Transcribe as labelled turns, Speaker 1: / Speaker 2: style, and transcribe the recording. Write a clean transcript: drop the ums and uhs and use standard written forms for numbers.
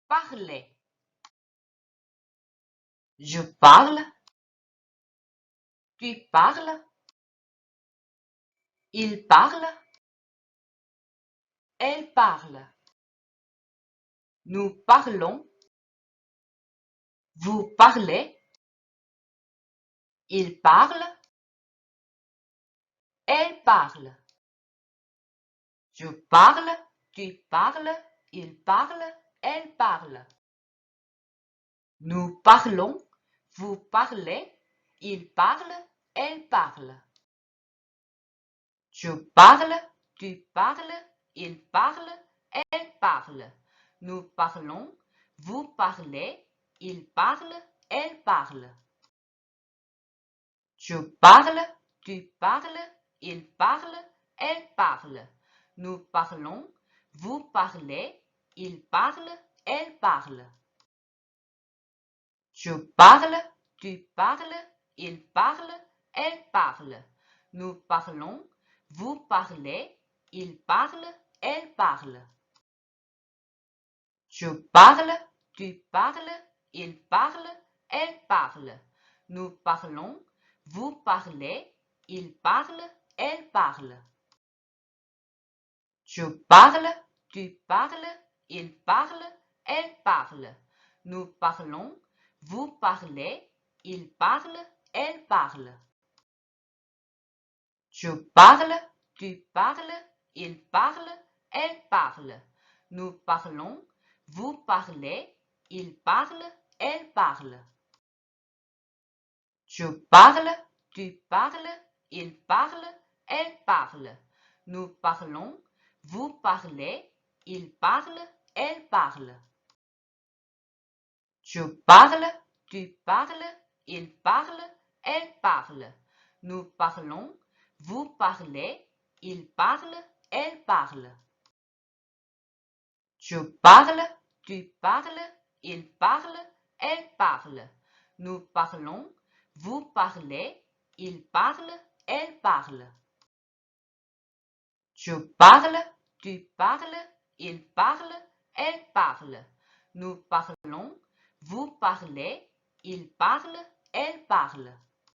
Speaker 1: Parler. Je parle. Tu parles. Il parle. Elle parle. Nous parlons. Vous parlez. Il parle. Elle parle. Je parle. Tu parles. Il parle. Elle parle. Nous parlons. Vous parlez. Il parle. Elle parle. Je parle. Tu parles. Il parle. Elle parle. Nous parlons. Vous parlez. Il parle. Elle parle. Je parle. Tu parles. Il parle. Elle parle. Nous parlons. Vous parlez. Il parle. Elle parle. Je parle. Tu parles. Il parle. Elle parle. Nous parlons. Vous parlez. Il parle. Elle parle. Je parle. Tu parles. Il parle. Elle parle. Nous parlons. Vous parlez. Il parle. Elle parle. Je parle. Tu parles. Il parle. Elle parle. Nous parlons. Vous parlez. Il parle. Elle parle. Je parle. Tu parles. Il parle. Elle parle. Nous parlons. Vous parlez. Il parle. Elle parle. Je parle. Tu parles. Il parle. Elle parle. Nous parlons. Vous parlez. Il parle. Elle parle. Je parle. Tu parles. Il parle. Elle parle. Nous parlons. Vous parlez. Il parle. Elle parle. Je parle. Tu parles. Il parle. Elle parle. Nous parlons. Vous parlez. Il parle. Elle parle. Je parle. Tu parles. Il parle. Elle parle. Nous parlons. Vous parlez. Il parle. Elle parle.